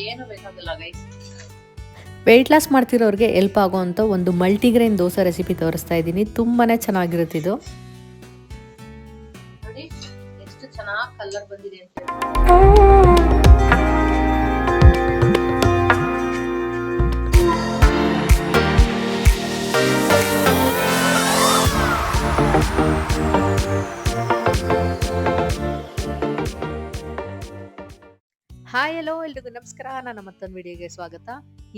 ಏನು ಬೇಕಾಗಿಲ್ಲ guys. Weight loss ಮಾಡ್ತಿರೋರಿಗೆ help ಆಗೋವಂಥ ಒಂದು ಮಲ್ಟಿಗ್ರೈನ್ ದೋಸೆ ರೆಸಿಪಿ ತೋರಿಸ್ತಾ ಇದ್ದೀನಿ. ತುಂಬಾ ಚೆನ್ನಾಗಿರುತ್ತೆ ಇದು. ನೋಡಿ ಎಷ್ಟು ಚೆನ್ನಾಗಿ ಕಲರ್ ಬಂದಿದೆ ಅಂತ ಹೇಳಿ. ಹಾಯ್ ಹಲೋ ಎಲ್ರಿಗೂ ನಮಸ್ಕಾರ. ನನ್ನ ಮತ್ತೊಂದು ವಿಡಿಯೋಗೆ ಸ್ವಾಗತ.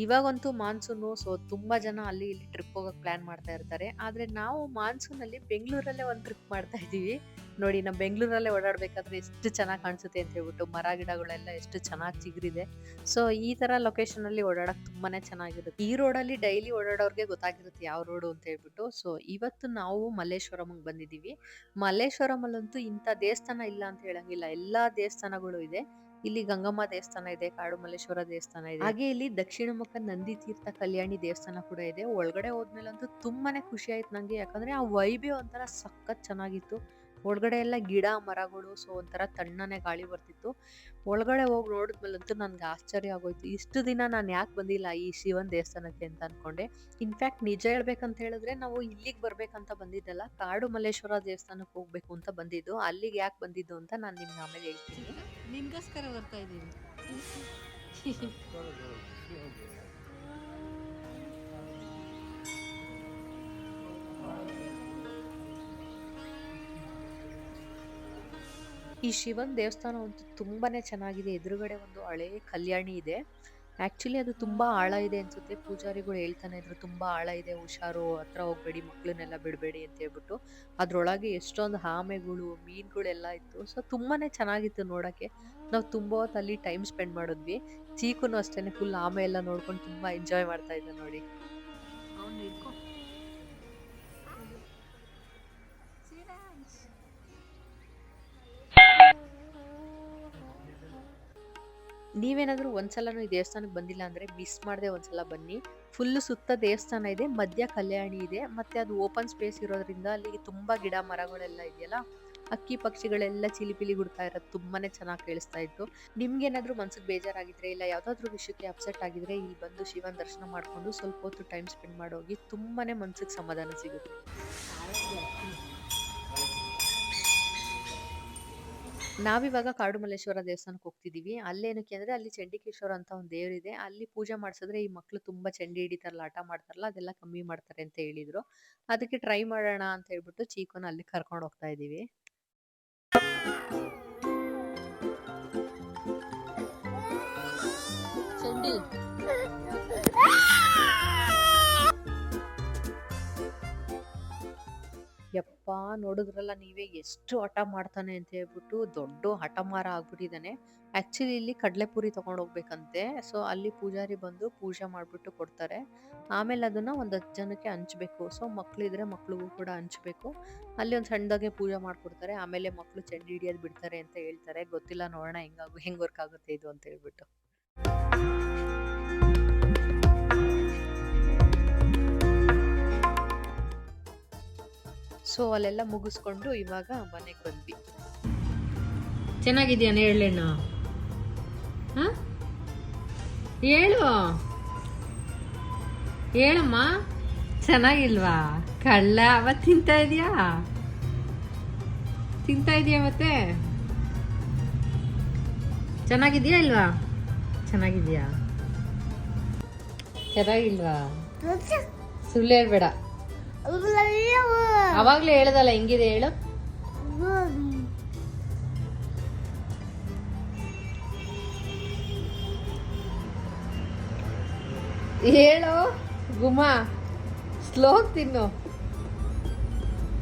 ಇವಾಗಂತೂ ಮಾನ್ಸೂನು, ಸೊ ತುಂಬಾ ಜನ ಅಲ್ಲಿ ಇಲ್ಲಿ ಟ್ರಿಪ್ ಹೋಗಕ್ಕೆ ಪ್ಲಾನ್ ಮಾಡ್ತಾ ಇರ್ತಾರೆ. ಆದ್ರೆ ನಾವು ಮಾನ್ಸೂನಲ್ಲಿ ಬೆಂಗಳೂರಲ್ಲೇ ಒಂದು ಟ್ರಿಪ್ ಮಾಡ್ತಾ ಇದೀವಿ. ನೋಡಿ, ನಮ್ಮ ಬೆಂಗಳೂರಲ್ಲೇ ಓಡಾಡ್ಬೇಕಾದ್ರೆ ಎಷ್ಟು ಚೆನ್ನಾಗಿ ಕಾಣಿಸುತ್ತೆ ಅಂತ ಹೇಳ್ಬಿಟ್ಟು ಮರ ಗಿಡಗಳೆಲ್ಲ ಎಷ್ಟು ಚೆನ್ನಾಗಿ ಚಿಗುರಿದೆ. ಸೊ ಈ ತರ ಲೊಕೇಶನ್ ಅಲ್ಲಿ ಓಡಾಡಕ್ ತುಂಬಾನೇ ಚೆನ್ನಾಗಿರುತ್ತೆ. ಈ ರೋಡಲ್ಲಿ ಡೈಲಿ ಓಡಾಡೋರ್ಗೆ ಗೊತ್ತಾಗಿರುತ್ತೆ ಯಾವ ರೋಡು ಅಂತ ಹೇಳ್ಬಿಟ್ಟು. ಸೊ ಇವತ್ತು ನಾವು ಮಲ್ಲೇಶ್ವರಂಗೆ ಬಂದಿದೀವಿ. ಮಲ್ಲೇಶ್ವರಂ ಅಲ್ಲಂತೂ ಇಂಥ ದೇವಸ್ಥಾನ ಇಲ್ಲ ಅಂತ ಹೇಳಂಗಿಲ್ಲ, ಎಲ್ಲಾ ದೇವಸ್ಥಾನಗಳು ಇದೆ. ಇಲ್ಲಿ ಗಂಗಮ್ಮ ದೇವಸ್ಥಾನ ಇದೆ, ಕಾಡು ಮಲ್ಲೇಶ್ವರ ದೇವಸ್ಥಾನ ಇದೆ, ಹಾಗೆ ಇಲ್ಲಿ ದಕ್ಷಿಣ ಮುಖ ನಂದಿ ತೀರ್ಥ ಕಲ್ಯಾಣಿ ದೇವಸ್ಥಾನ ಕೂಡ ಇದೆ. ಒಳಗಡೆ ಹೋದ್ಮೇಲಂತೂ ತುಂಬಾನೇ ಖುಷಿ ಆಯ್ತು ನಂಗೆ, ಯಾಕಂದ್ರೆ ಆ ವೈಬೇ ಒಂಥರ ಸಖತ್ ಚೆನ್ನಾಗಿತ್ತು. ಒಳಗಡೆ ಎಲ್ಲ ಗಿಡ ಮರಗಳು, ಸೊ ಒಂಥರ ತಣ್ಣನೆ ಗಾಳಿ ಬರ್ತಿತ್ತು. ಒಳಗಡೆ ಹೋಗಿ ನೋಡಿದ್ಮೇಲಂತೂ ನನ್ಗೆ ಆಶ್ಚರ್ಯ ಆಗೋಯ್ತು. ಇಷ್ಟು ದಿನ ನಾನು ಯಾಕೆ ಬಂದಿಲ್ಲ ಈ ಶಿವನ್ ದೇವಸ್ಥಾನಕ್ಕೆ ಅಂತ ಅನ್ಕೊಂಡೆ. ಇನ್ಫ್ಯಾಕ್ಟ್ ನಿಜ ಹೇಳ್ಬೇಕಂತ ಹೇಳಿದ್ರೆ ನಾವು ಇಲ್ಲಿಗೆ ಬರ್ಬೇಕಂತ ಬಂದಿದ್ದಲ್ಲ, ಕಾಡು ಮಲ್ಲೇಶ್ವರ ದೇವಸ್ಥಾನಕ್ಕೆ ಹೋಗ್ಬೇಕು ಅಂತ ಬಂದಿದ್ದು. ಅಲ್ಲಿಗೆ ಯಾಕೆ ಬಂದಿದ್ದು ಅಂತ ನಾನು ನಿಮ್ಗೆ ಆಮೇಲೆ ಹೇಳ್ತೀನಿ. ನಿನ್ಗೋಸ್ಕರ ಬರ್ತಾ ಇದ್ದೀವಿ. ಈ ಶಿವನ್ ದೇವಸ್ಥಾನ ಅಂತೂ ತುಂಬಾನೇ ಚೆನ್ನಾಗಿದೆ. ಎದುರುಗಡೆ ಒಂದು ಹಳೆ ಕಲ್ಯಾಣಿ ಇದೆ. ಆಕ್ಚುಲಿ ಅದು ತುಂಬಾ ಆಳ ಇದೆ ಅನ್ಸುತ್ತೆ. ಪೂಜಾರಿಗಳು ಹೇಳ್ತಾನೆ ಇದ್ರು ತುಂಬಾ ಆಳ ಇದೆ, ಹುಷಾರು, ಹತ್ರ ಹೋಗ್ಬೇಡಿ, ಮಕ್ಳನ್ನೆಲ್ಲ ಬಿಡಬೇಡಿ ಅಂತ ಹೇಳ್ಬಿಟ್ಟು. ಅದ್ರೊಳಗೆ ಎಷ್ಟೊಂದು ಆಮೆಗಳು, ಮೀನುಗಳೆಲ್ಲ ಇತ್ತು. ಸೊ ತುಂಬಾನೇ ಚೆನ್ನಾಗಿತ್ತು ನೋಡಕ್ಕೆ. ನಾವು ತುಂಬಾ ಹೊತ್ತು ಅಲ್ಲಿ ಟೈಮ್ ಸ್ಪೆಂಡ್ ಮಾಡಿದ್ವಿ. ಚೀಕುನು ಅಷ್ಟೇನೆ ಫುಲ್ ಆಮೆ ಎಲ್ಲ ನೋಡ್ಕೊಂಡು ತುಂಬಾ ಎಂಜಾಯ್ ಮಾಡ್ತಾ ಇದ್ದ ನೋಡಿ. ನೀವೇನಾದ್ರೂ ಒಂದ್ಸಲನೂ ಈ ದೇವಸ್ಥಾನಕ್ಕೆ ಬಂದಿಲ್ಲ ಅಂದ್ರೆ ಮಿಸ್ ಮಾಡದೆ ಒಂದ್ಸಲ ಬನ್ನಿ. ಫುಲ್ ಸುತ್ತ ದೇವಸ್ಥಾನ ಇದೆ, ಮಧ್ಯ ಕಲ್ಯಾಣಿ ಇದೆ, ಮತ್ತೆ ಅದು ಓಪನ್ ಸ್ಪೇಸ್ ಇರೋದ್ರಿಂದ ಅಲ್ಲಿ ತುಂಬಾ ಗಿಡ ಮರಗಳೆಲ್ಲ ಇದೆಯಲ್ಲ, ಅಕ್ಕಿ ಪಕ್ಷಿಗಳೆಲ್ಲ ಚಿಲಿಪಿಲಿ ಗುಡ್ತಾ ಇರೋದು ತುಂಬಾನೇ ಚೆನ್ನಾಗಿ ಕೇಳಿಸ್ತಾ ಇತ್ತು. ನಿಮ್ಗೇನಾದ್ರೂ ಮನ್ಸಿಗೆ ಬೇಜಾರಾಗಿದ್ರೆ ಇಲ್ಲ ಯಾವ್ದಾದ್ರು ವಿಷಯಕ್ಕೆ ಅಪ್ಸೆಟ್ ಆಗಿದ್ರೆ ಇಲ್ಲಿ ಬಂದು ಶಿವನ್ ದರ್ಶನ ಮಾಡ್ಕೊಂಡು ಸ್ವಲ್ಪ ಹೊತ್ತು ಟೈಮ್ ಸ್ಪೆಂಡ್ ಮಾಡೋಗಿ, ತುಂಬಾನೇ ಮನ್ಸಿಗೆ ಸಮಾಧಾನ ಸಿಗುತ್ತೆ. ನಾವಿವಾಗ ಕಾಡು ಮಲ್ಲೇಶ್ವರ ದೇವಸ್ಥಾನಕ್ಕೆ ಹೋಗ್ತಿದೀವಿ. ಅಲ್ಲೇನಕ್ಕೆ ಅಂದ್ರೆ ಅಲ್ಲಿ ಚಂಡಿಕೇಶ್ವರ ಅಂತ ಒಂದು ದೇವರಿದೆ. ಅಲ್ಲಿ ಪೂಜೆ ಮಾಡ್ಸಿದ್ರೆ ಈ ಮಕ್ಳು ತುಂಬಾ ಚಂಡಿ ಹಿಡಿತಾರಲ್ಲ, ಆಟ ಮಾಡ್ತಾರಲ್ಲ, ಅದೆಲ್ಲ ಕಮ್ಮಿ ಮಾಡ್ತಾರೆ ಅಂತ ಹೇಳಿದ್ರು. ಅದಕ್ಕೆ ಟ್ರೈ ಮಾಡೋಣ ಅಂತ ಹೇಳ್ಬಿಟ್ಟು ಚೀಕುನ ಅಲ್ಲಿ ಕರ್ಕೊಂಡು ಹೋಗ್ತಾ ಇದೀವಿ. ಚಂಡಿ ಯಪ್ಪ, ನೋಡಿದ್ರಲ್ಲ ನೀವೇ ಎಷ್ಟು ಹಠ ಮಾಡ್ತಾನೆ ಅಂತ ಹೇಳ್ಬಿಟ್ಟು. ದೊಡ್ಡ ಹಠಮಾರ ಆಗ್ಬಿಟ್ಟಿದ್ದಾನೆ. ಆಕ್ಚುಲಿ ಇಲ್ಲಿ ಕಡಲೆಪುರಿ ತಗೊಂಡು ಹೋಗ್ಬೇಕಂತೆ. ಸೊ ಅಲ್ಲಿ ಪೂಜಾರಿ ಬಂದು ಪೂಜೆ ಮಾಡ್ಬಿಟ್ಟು ಕೊಡ್ತಾರೆ. ಆಮೇಲೆ ಅದನ್ನ ಒಂದ್ 10 ಜನಕ್ಕೆ ಹಂಚ್ಬೇಕು. ಸೊ ಮಕ್ಳಿದ್ರೆ ಮಕ್ಳಿಗೂ ಕೂಡ ಹಂಚ್ಬೇಕು. ಅಲ್ಲಿ ಒಂದ್ ಸಣ್ಣದಾಗೆ ಪೂಜೆ ಮಾಡ್ಕೊಡ್ತಾರೆ. ಆಮೇಲೆ ಮಕ್ಳು ಚಂಡಿ ಹಿಡಿಯೋದ್ ಬಿಡ್ತಾರೆ ಅಂತ ಹೇಳ್ತಾರೆ. ಗೊತ್ತಿಲ್ಲ, ನೋಡೋಣ ಹೆಂಗ್ ವರ್ಕ್ ಆಗುತ್ತೆ ಇದು ಅಂತ ಹೇಳ್ಬಿಟ್ಟು. ಸೊ ಅಲ್ಲೆಲ್ಲ ಮುಗಿಸ್ಕೊಂಡು ಇವಾಗ ಮನೆಗೆ ಬಂದ್ವಿ. ಚೆನ್ನಾಗಿದ್ಯಾನೆ ಹೇಳಣ್ಣ? ಹೇಳು ಹೇಳಮ್ಮ. ಚೆನ್ನಾಗಿಲ್ವಾ? ಕಳ್ಳ ಅವತ್ತು ತಿಂತಾ ಇದೀಯಾ ಮತ್ತೆ? ಚೆನ್ನಾಗಿದ್ಯಾ ಇಲ್ವಾ? ಚೆನ್ನಾಗಿದ್ಯಾ? ಚೆನ್ನಾಗಿಲ್ವಾ? ಸುಳ್ಳು ಹೇಳ್ಬೇಡ. ಅವಾಗ್ಲೇ ಹೇಳದಲ್ಲ ಹೆಂಗಿದೆ ಹೇಳು. ಹೇಳು ಗುಮ್ಮ, ಸ್ಲೋ ತಿನ್ನು.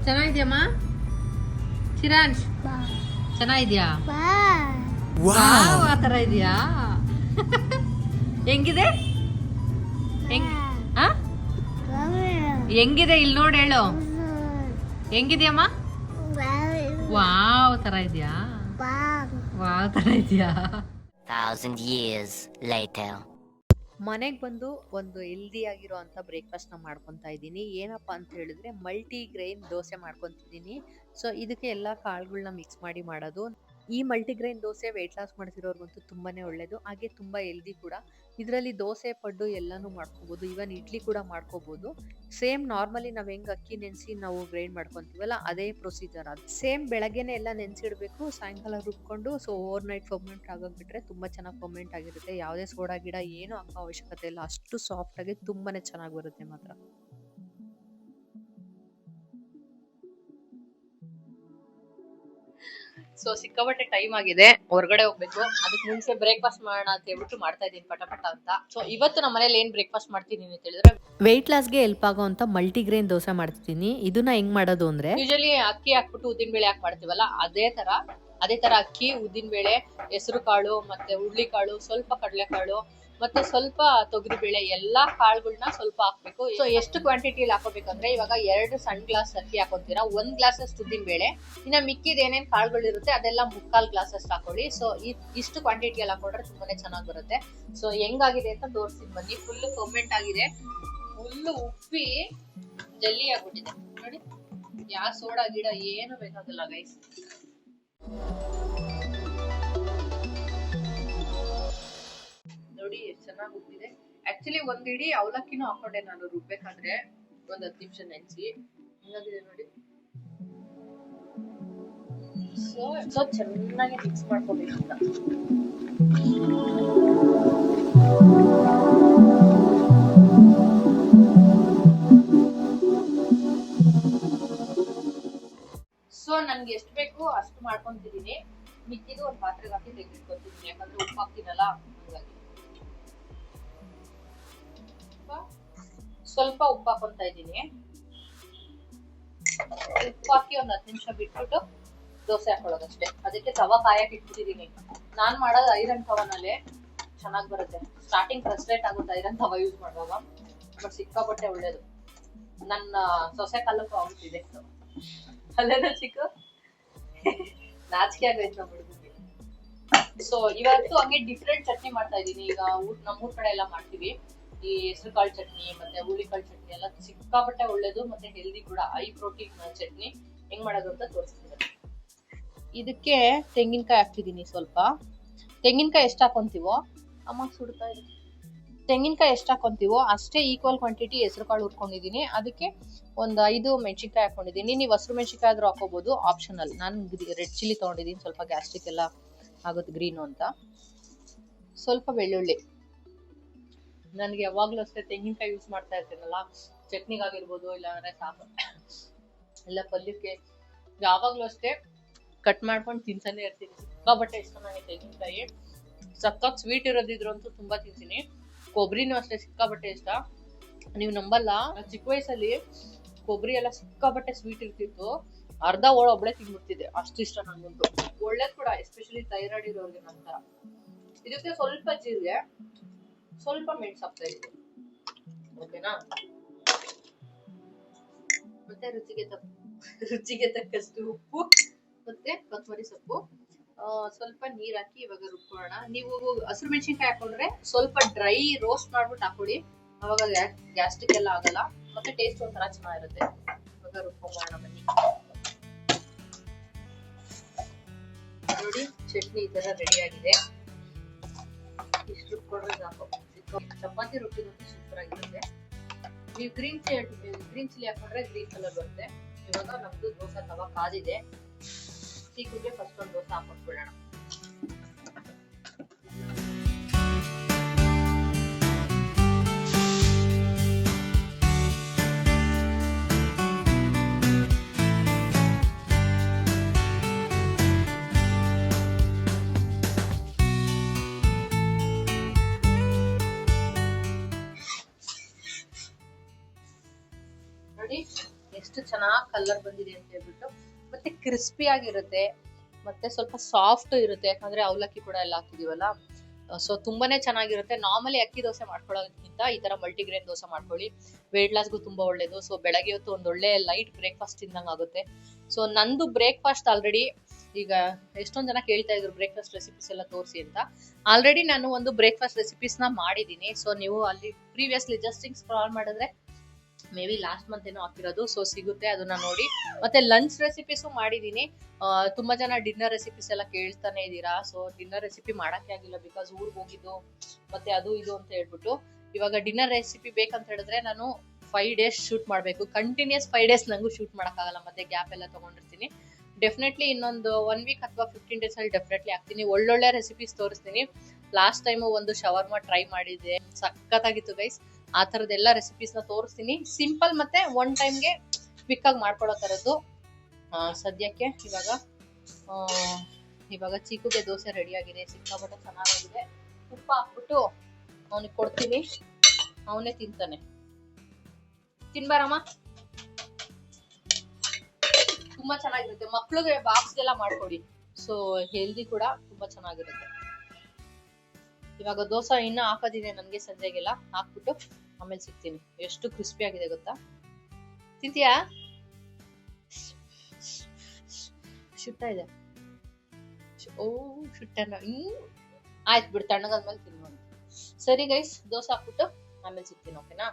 ಚೆನ್ನಾಗಿದ್ಯಮ್ಮ ಚಿರಾಂಶ್? ಚೆನ್ನಾಗಿದ್ಯಾ? ಆ ತರ ಇದೆಯಾ? ಹೆಂಗಿದೆ? ಹೆಂಗಿದೆ ಇಲ್ಲಿ ನೋಡಿ ಹೇಳು. ಹೆಂಗಿದ್ಯಮ್ಮ? ವಾವ್ ತರ ಇದೆಯಾ? ವಾವ್ ತರ ಇದೆಯಾ? 1,000 years later. ಮನೆಗೆ ಬಂದು ಒಂದು ಹೆಲ್ದಿ ಆಗಿರೋ ಅಂತ ಬ್ರೇಕ್ಫಾಸ್ಟ್ ನ ಮಾಡ್ಕೊತಾ ಇದ್ದೀನಿ. ಏನಪ್ಪಾ ಅಂತ ಹೇಳಿದ್ರೆ ಮಲ್ಟಿ ಗ್ರೈನ್ ದೋಸೆ ಮಾಡ್ಕೊತಿದ್ದೀನಿ. ಸೊ ಇದಕ್ಕೆ ಎಲ್ಲಾ ಕಾಳುಗಳನ್ನ ಮಿಕ್ಸ್ ಮಾಡಿ ಮಾಡೋದು. ಈ ಮಲ್ಟಿಗ್ರೈನ್ ದೋಸೆ ವೆಯ್ಟ್ ಲಾಸ್ ಮಾಡ್ತಿರೋರ್ಗಂತೂ ತುಂಬಾನೇ ಒಳ್ಳೇದು, ಹಾಗೆ ತುಂಬಾ ಹೆಲ್ದಿ ಕೂಡ. ಇದರಲ್ಲಿ ದೋಸೆ ಪಡ್ಡು ಎಲ್ಲಾನು ಮಾಡ್ಕೋಬಹುದು, ಈವನ್ ಇಡ್ಲಿ ಕೂಡ ಮಾಡ್ಕೋಬಹುದು. ಸೇಮ್ ನಾರ್ಮಲಿ ನಾವ್ ಹೆಂಗ್ ಅಕ್ಕಿ ನೆನೆಸಿ ನಾವು ಗ್ರೈಂಡ್ ಮಾಡ್ಕೊಂತೀವಲ್ಲ ಅದೇ ಪ್ರೊಸೀಜರ್. ಅದು ಸೇಮ್ ಬೆಳಗ್ಗೆನೆ ಎಲ್ಲ ನೆನೆಸಿಡ್ಬೇಕು, ಸಾಯಂಕಾಲ ರುಬ್ಕೊಂಡು ಸೊ ಓವರ್ ನೈಟ್ ಫರ್ಮೆಂಟ್ ಆಗೋಗ್ಬಿಟ್ರೆ ತುಂಬಾ ಚೆನ್ನಾಗಿ ಫರ್ಮೆಂಟ್ ಆಗಿರುತ್ತೆ. ಯಾವುದೇ ಸೋಡಾ ಗಿಡ ಏನು ಹಾಕೋ ಅವಶ್ಯಕತೆ ಇಲ್ಲ, ಅಷ್ಟು ಸಾಫ್ಟ್ ಆಗಿ ತುಂಬಾನೇ ಚೆನ್ನಾಗಿ ಬರುತ್ತೆ ಮಾತ್ರ. ಸೊ ಸಿಕ್ಕಾಪಟ್ಟೆ ಟೈಮ್ ಆಗಿದೆ, ಹೊರಗಡೆ ಹೋಗ್ಬೇಕು. ಅದಕ್ಕೆ ಮುಂಚೆ ಬ್ರೇಕ್ಫಾಸ್ಟ್ ಮಾಡೋಣ ಅಂತ ಹೇಳ್ಬಿಟ್ಟು ಮಾಡ್ತಾ ಇದ್ದೀನಿ ಪಟ ಅಂತ. ಸೊ ಇವತ್ತು ನಮ್ಮ ಮನೇಲಿ ಏನ್ ಬ್ರೇಕ್ಫಾಸ್ಟ್ ಮಾಡ್ತೀನಿ ಅಂತ ಹೇಳಿದ್ರೆ, ವೆಯ್ಟ್ ಲಾಸ್ಗೆ ಹೆಲ್ಪ್ ಆಗೋಂಥ ಮಲ್ಟಿಗ್ರೈನ್ ದೋಸೆ ಮಾಡ್ತೀನಿ. ಇದನ್ನ ಹೆಂಗ್ ಮಾಡೋದು ಅಂದ್ರೆ, ಯೂಶಲಿ ಅಕ್ಕಿ ಹಾಕ್ಬಿಟ್ಟು ಉದ್ದಿನ ಬೇಳೆ ಹಾಕಿ ಮಾಡ್ತೀವಲ್ಲ ಅದೇ ತರ ಅಕ್ಕಿ, ಉದ್ದಿನ ಬೇಳೆ, ಹೆಸರು ಕಾಳು, ಮತ್ತೆ ಹುರುಳಿಕಾಳು, ಸ್ವಲ್ಪ ಕಡಲೆಕಾಳು, ಮತ್ತೆ ಸ್ವಲ್ಪ ತೊಗರಿ ಬೇಳೆ, ಎಲ್ಲಾ ಕಾಳುಗಳನ್ನ ಸ್ವಲ್ಪ ಹಾಕ್ಬೇಕು. ಸೊ ಎಷ್ಟು ಕ್ವಾಂಟಿಟಿಯಲ್ಲಿ ಹಾಕೋಬೇಕಂದ್ರೆ, ಇವಾಗ 2 ಸಣ್ಣ ಗ್ಲಾಸ್ ಅಕ್ಕಿ ಹಾಕೋತೀರಾ, 1 ಗ್ಲಾಸ್ ಅಷ್ಟು ಉದ್ದಿನ ಬೇಳೆ, ಇನ್ನ ಮಿಕ್ಕಿದ ಏನೇನ್ ಕಾಳುಗಳು ಇರುತ್ತೆ ಅದೆಲ್ಲ 3/4 ಗ್ಲಾಸ್ ಅಷ್ಟು ಹಾಕೊಳ್ಳಿ. ಸೊ ಇಷ್ಟು ಕ್ವಾಂಟಿಟಿಯಲ್ಲಿ ಹಾಕೊಂಡ್ರೆ ತುಂಬಾನೇ ಚೆನ್ನಾಗಿ ಬರುತ್ತೆ. ಸೊ ಹೆಂಗಾಗಿದೆ ಅಂತ ತೋರಿಸ್ತೀನಿ ಬನ್ನಿ. ಫುಲ್ ಫರ್ಮೆಂಟ್ ಆಗಿದೆ, ಫುಲ್ ಉಪ್ಪಿ ಜಲ್ಲಿ ಆಗ್ಬಿಟ್ಟಿದೆ ನೋಡಿ. ಯಾವ ಸೋಡಾ ಗಿಡ ಏನು ಬೇಕಾಗಲ್ಲ ಗೈಸ್. ನೋಡಿ ಎಷ್ಟು ಚೆನ್ನಾಗಿ ಉಪ್ಪಿದೆ. ಆಕ್ಚುಲಿ ಒಂದ್ ಇಡೀ ಅವಲಕ್ಕಿನೂ ಹಾಕೊಂಡೆ ನಾನು ರುಬ್ಬೇಕಾದ್ರೆ, ಒಂದ್ 10 ನಿಮಿಷ ನೆನ್ಸಿ. ಹಿಂಗಾಗಿದೆ ನೋಡಿ. ಸೊ ಚೆನ್ನಾಗಿ ಮಿಕ್ಸ್ ಮಾಡ್ಕೋಬೇಕು ಅಂತ. ಸೊ ನನ್ಗೆ ಎಷ್ಟು ಬೇಕು ಅಷ್ಟು ಮಾಡ್ಕೊಂತಿದೀನಿ, ಮಿಕ್ಕಿದು ಒಂದ್ ಪಾತ್ರೆಗೆ ಹಾಕಿ ತೆಗೆದಿಟ್ಕೊತೀನಿ, ಯಾಕಂದ್ರೆ ಉಪ್ಪು ಹಾಕ್ತೀನಲ್ಲ ಹಾಗಾಗಿ. ಸ್ವಲ್ಪ ಉಪ್ಪು ಹಾಕೊಂತ ಇದ್ದೀನಿ. ಉಪ್ಪು ಹಾಕಿ ಒಂದ್ 10 ನಿಮಿಷ ಬಿಟ್ಬಿಟ್ಟು ದೋಸೆ ಹಾಕೊಳ್ಳೋದಷ್ಟೇ. ಅದಕ್ಕೆ ತವಾ ಕಾಯಕ್ ಇಟ್ಬಿಟ್ಟಿದೀನಿ. ನಾನ್ ಮಾಡೋದು ಐರನ್ ತವನಲ್ಲೇ ಚೆನ್ನಾಗ್ ಬರುತ್ತೆ. ಸ್ಟಾರ್ಟಿಂಗ್ ಫ್ರಸ್ಟ್ರೇಟ್ ಆಗುತ್ತೆ ಐರನ್ ತವಾ ಯೂಸ್ ಮಾಡುವಾಗ, ಬಟ್ ಸಿಕ್ಕಾಪಟ್ಟೆ ಒಳ್ಳೇದು. ನನ್ನ ಸೊಸೆ ಕಾಲಕ್ಕೂ ಆಗುತ್ತಿದೆ ಅಲ್ಲೇನ ಚಿಕ್ಕ ನಾಚಿಕೆ ಆಗೈತೆ ನಮ್ಮ ಹುಡುಗನಿಗೆ. ಸೊ ಇವತ್ತು ಹಂಗೆ ಡಿಫ್ರೆಂಟ್ ಚಟ್ನಿ ಮಾಡ್ತಾ ಇದೀನಿ. ಈಗ ನಮ್ಮೂರ್ ಕಡೆ ಎಲ್ಲ ಮಾಡ್ತೀವಿ ಈ ಹೆಸರು ಕಾಳು ಚಟ್ನಿ ಮತ್ತೆ ಹುರುಳಿಕಾಳು ಚಟ್ನಿ ಎಲ್ಲ ಸಿಕ್ಕಾಪಟ್ಟೆ ಒಳ್ಳೇದು, ಮತ್ತೆ ಹೆಲ್ದಿ ಕೂಡ. ಹೈ ಪ್ರೋಟೀನ್ ಚಟ್ನಿ ಹೆಂಗ್ ಮಾಡೋದು ಅಂತ ತೋರಿಸ್ತೀನಿ. ಇದಕ್ಕೆ ತೆಂಗಿನಕಾಯಿ ಹಾಕ್ತಿದೀನಿ. ಸ್ವಲ್ಪ ತೆಂಗಿನಕಾಯಿ ಎಷ್ಟು ಹಾಕೊಂತೀವೋ, ಅಮ್ಮ ಸುಡ್ತಾ ಇದೆ, ತೆಂಗಿನಕಾಯಿ ಎಷ್ಟು ಹಾಕೊಂತೀವೋ ಅಷ್ಟೇ ಈಕ್ವಲ್ ಕ್ವಾಂಟಿಟಿ ಹೆಸರು ಕಾಳು ಹುರ್ಕೊಂಡಿದೀನಿ. ಅದಕ್ಕೆ ಒಂದು 5 ಮೆಣಸಿನ್ಕಾಯಿ ಹಾಕೊಂಡಿದೀನಿ. ನೀವು ಹಸಿರು ಮೆಣಸಿನ್ಕಾಯಿ ಆದ್ರೂ ಹಾಕೋಬಹುದು, ಆಪ್ಷನಲ್. ನಾನು ರೆಡ್ ಚಿಲ್ಲಿ ತಗೊಂಡಿದೀನಿ, ಸ್ವಲ್ಪ ಗ್ಯಾಸ್ಟ್ರಿಕ್ ಎಲ್ಲ ಆಗುತ್ತೆ ಗ್ರೀನು ಅಂತ. ಸ್ವಲ್ಪ ಬೆಳ್ಳುಳ್ಳಿ. ನನ್ಗೆ ಯಾವಾಗ್ಲೂ ಅಷ್ಟೇ ತೆಂಗಿನಕಾಯಿ ಯೂಸ್ ಮಾಡ್ತಾ ಇರ್ತೀನಲ್ಲ, ಚಟ್ನಿಗಾಗಿರ್ಬೋದು, ಇಲ್ಲಾಂದ್ರೆ ಸಾಂಬಾರ್ ಎಲ್ಲ ಪಲ್ಯಕ್ಕೆ ಯಾವಾಗ್ಲೂ ಅಷ್ಟೇ ಕಟ್ ಮಾಡ್ಕೊಂಡು ತಿನ್ಸನೇ ಇರ್ತೀನಿ. ಸಿಕ್ಕಾಪಟ್ಟೆ ಇಷ್ಟ ನನಗೆ ತೆಂಗಿನಕಾಯಿ. ಸಖತ್ ಸ್ವೀಟ್ ಇರೋದಿದ್ರು ಅಂತೂ ತುಂಬಾ ತಿಂತೀನಿ. ಕೊಬ್ಬರಿನೂ ಅಷ್ಟೇ ಸಿಕ್ಕಾಪಟ್ಟೆ ಇಷ್ಟ. ನೀವು ನಂಬಲ್ಲ, ಚಿಕ್ಕ ವಯಸ್ಸಲ್ಲಿ ಕೊಬ್ಬರಿ ಎಲ್ಲ ಸಿಕ್ಕಾಪಟ್ಟೆ ಸ್ವೀಟ್ ಇರ್ತಿತ್ತು, ಅರ್ಧ ಒಬ್ಬಳೆ ತಿನ್ಬಿಡ್ತಿದ್ದೆ, ಅಷ್ಟು ಇಷ್ಟ ನಂಗಂತೂ. ಒಳ್ಳೇದ್ ಕೂಡ, ಎಸ್ಪೆಷಲಿ ಥೈರಾಯ್ಡ್ ಇರೋರಿಗೆ. ನಂತರ ಇದಕ್ಕೆ ಸ್ವಲ್ಪ ಜೀರಿಗೆ, ಸ್ವಲ್ಪ ಮೆಣಸು ಹಾಕ್ತಾ ಇದ್ದೀನಿ, ಓಕೆನಾ? ಮತ್ತೆ ರುಚಿಗೆ ತಕ್ಕಷ್ಟು ಉಪ್ಪು, ಮತ್ತೆ ಕೊತ್ತಂಬರಿ ಸೊಪ್ಪು, ಸ್ವಲ್ಪ ನೀರ್ ಹಾಕಿ ಇವಾಗ ರುಬ್ಕೊಳ್ಳೋಣ. ನೀವು ಹಸಿರು ಮೆಣಸಿನ್ಕಾಯಿ ಹಾಕೊಂಡ್ರೆ ಸ್ವಲ್ಪ ಡ್ರೈ ರೋಸ್ಟ್ ಮಾಡ್ಬಿಟ್ಟು ಹಾಕೊಳ್ಳಿ, ಅವಾಗ ಗ್ಯಾಸ್ಟ್ರಿಕ್ ಎಲ್ಲ ಆಗಲ್ಲ, ಮತ್ತೆ ಟೇಸ್ಟ್ ಒಂಥರ ಚೆನ್ನಾಗಿರುತ್ತೆ. ಇವಾಗ ರುಬ್ಕೊಳ್ಳೋಣ ಬನ್ನಿ. ನೋಡಿ ಚಟ್ನಿ ಈ ತರ ರೆಡಿ ಆಗಿದೆ. ಇಷ್ಟು ರುಬ್ಕೊಂಡ್ರೆ ಸಾಕು. ಚಪಾತಿ ರೊಟ್ಟಿ ಸೂಪರ್ ಆಗಿರುತ್ತೆ. ನೀವು ಗ್ರೀನ್ ಚಿಲ್ಲಿ ಹಾಕೊಂಡ್ರೆ ಗ್ರೀನ್ ಕಲರ್ ಬರುತ್ತೆ. ಇವಾಗ ನಮ್ದು ದೋಸೆ ತವಾ ಕಾದಿದೆ. ಸೀಕುಗೆ ಫಸ್ಟ್ ಒಂದು ದೋಸೆ ಹಾಕೊಂಡ್ಬಿಡೋಣ. ನೋಡಿ ಎಷ್ಟು ಚೆನ್ನಾಗಿ ಕಲರ್ ಬಂದಿದೆ ಅಂತ ಹೇಳ್ಬಿಟ್ಟು. ಮತ್ತೆ ಕ್ರಿಸ್ಪಿ ಆಗಿರುತ್ತೆ, ಮತ್ತೆ ಸ್ವಲ್ಪ ಸಾಫ್ಟ್ ಇರುತ್ತೆ, ಯಾಕಂದ್ರೆ ಅವಲಕ್ಕಿ ಕೂಡ ಎಲ್ಲ ಹಾಕಿದೀವಲ್ಲ. ಸೊ ತುಂಬಾನೇ ಚೆನ್ನಾಗಿರುತ್ತೆ. ನಾರ್ಮಲಿ ಅಕ್ಕಿ ದೋಸೆ ಮಾಡ್ಕೊಳ್ಳೋದಕ್ಕಿಂತ ಈ ತರ ಮಲ್ಟಿಗ್ರೇನ್ ದೋಸೆ ಮಾಡ್ಕೊಳ್ಳಿ, ವೆಯ್ಟ್ ಲಾಸ್ಗೂ ತುಂಬಾ ಒಳ್ಳೇದು. ಸೊ ಬೆಳಗ್ಗೆ ಹೊತ್ತು ಒಂದ್ ಒಳ್ಳೆ ಲೈಟ್ ಬ್ರೇಕ್ಫಾಸ್ಟ್ ತಿಂದಂಗ್ ಆಗುತ್ತೆ. ಸೊ ನಂದು ಬ್ರೇಕ್ಫಾಸ್ಟ್ ಆಲ್ರೆಡಿ, ಈಗ ಎಷ್ಟೊಂದ್ ಜನ ಕೇಳ್ತಾ ಇದ್ರು ಬ್ರೇಕ್ಫಾಸ್ಟ್ ರೆಸಿಪೀಸ್ ಎಲ್ಲ ತೋರಿಸಿ ಅಂತ. ಆಲ್ರೆಡಿ ನಾನು ಒಂದು ಬ್ರೇಕ್ಫಾಸ್ಟ್ ರೆಸಿಪೀಸ್ ನ ಮಾಡಿದೀನಿ. ಸೊ ನೀವು ಅಲ್ಲಿ ಪ್ರೀವಿಯಸ್ಲಿ ಜಸ್ಟ್ ಹಿಂಗ್ ಸ್ಕ್ರಾಲ್ ಮಾಡಿದ್ರೆ ಮೇ ಬಿ ಲಾಸ್ಟ್ ಮಂತ್ ಏನೋ ಹಾಕಿರೋದು. ಸೊ ಸಿಗುತ್ತೆ, ಅದನ್ನ ನೋಡಿ. ಮತ್ತೆ ಲಂಚ್ ರೆಸಿಪೀಸು ಮಾಡಿದೀನಿ. ತುಂಬಾ ಜನ ಡಿನ್ನರ್ ರೆಸಿಪೀಸ್ ಎಲ್ಲ ಕೇಳ್ತಾನೆ ಇದೀರಾ. ಸೊ ಡಿನ್ನರ್ ರೆಸಿಪಿ ಮಾಡಕ್ಕೆ ಆಗಿಲ್ಲ, ಬಿಕಾಸ್ ಊರ್ಗ್ ಹೋಗಿದ್ದು ಮತ್ತೆ ಅದು ಇದು ಅಂತ ಹೇಳ್ಬಿಟ್ಟು. ಇವಾಗ ಡಿನ್ನರ್ ರೆಸಿಪಿ ಬೇಕಂತ ಹೇಳಿದ್ರೆ ನಾನು 5 days ಶೂಟ್ ಮಾಡ್ಬೇಕು. ಕಂಟಿನ್ಯೂಸ್ 5 days ನಂಗೂ ಶೂಟ್ ಮಾಡಕ್ಕಾಗಲ್ಲ, ಮತ್ತೆ ಗ್ಯಾಪ್ ಎಲ್ಲ ತಗೊಂಡಿರ್ತೀನಿ. ಡೆಫಿನೆಟ್ಲಿ ಇನ್ನೊಂದು 1 week ಅಥವಾ 15 days ಅಲ್ಲಿ ಡೆಫಿನೆಟ್ಲಿ ಹಾಕ್ತೀನಿ. ಒಳ್ಳೊಳ್ಳೆ ರೆಸಿಪೀಸ್ ತೋರಿಸ್ತೀನಿ. ಲಾಸ್ಟ್ ಟೈಮ್ ಒಂದು ಶವರ್ಮಾ ಟ್ರೈ ಮಾಡಿದ್ದೆ, ಸಖತ್ತಾಗಿತ್ತು ಗೈಸ್. ಆ ತರದೆಲ್ಲ ರೆಸಿಪೀಸ್ ನ ತೋರಿಸ್ತೀನಿ. ಸಿಂಪಲ್ ಮತ್ತೆ 1 ಟೈಮ್ಗೆ ಕ್ವಿಕ್ ಆಗಿ ಮಾಡ್ಕೊಳೋ ತರದ್ದು. ಸದ್ಯಕ್ಕೆ ಇವಾಗ ಚೀಕುಗೆ ದೋಸೆ ರೆಡಿ ಆಗಿದೆ, ಸಿಕ್ಕಾಪಟ್ಟೆ ಚೆನ್ನಾಗಿದೆ. ತುಪ್ಪ ಹಾಕ್ಬಿಟ್ಟು ಅವನಿಗೆ ಕೊಡ್ತೀನಿ, ಅವನೇ ತಿಂತಾನೆ. ತಿನ್ಬಾರಮ್ಮ. ತುಂಬಾ ಚೆನ್ನಾಗಿರುತ್ತೆ, ಮಕ್ಳಿಗೆ ಬಾಕ್ಸ್ಗೆಲ್ಲ ಮಾಡ್ಕೊಡಿ. ಸೊ ಹೆಲ್ದಿ ಕೂಡ ತುಂಬಾ ಚೆನ್ನಾಗಿರುತ್ತೆ. ಇವಾಗ ದೋಸೆ ಇನ್ನ ಹಾಕೋದಿದೆ ನನ್ಗೆ, ಸಂಜೆಗೆಲ್ಲ ಹಾಕ್ಬಿಟ್ಟು ಆಮೇಲೆ ಸಿಗ್ತೀನಿ. ಎಷ್ಟು ಕ್ರಿಸ್ಪಿ ಆಗಿದೆ ಗೊತ್ತಾ? ತಿಂತೀಯಾ? ಶುಟ್ಟ ಇದೆ. ಓ ಶುಟ್ಟನ. ಆಯ್ತು ಬಿಡು, ತಣ್ಣಗಾದ್ಮೇಲೆ ತಿನ್ಬೋದು. ಸರಿ ಗೈಸ್, ದೋಸೆ ಹಾಕ್ಬಿಟ್ಟು ಆಮೇಲೆ ಸಿಗ್ತೀನಿ, ಓಕೆನಾ?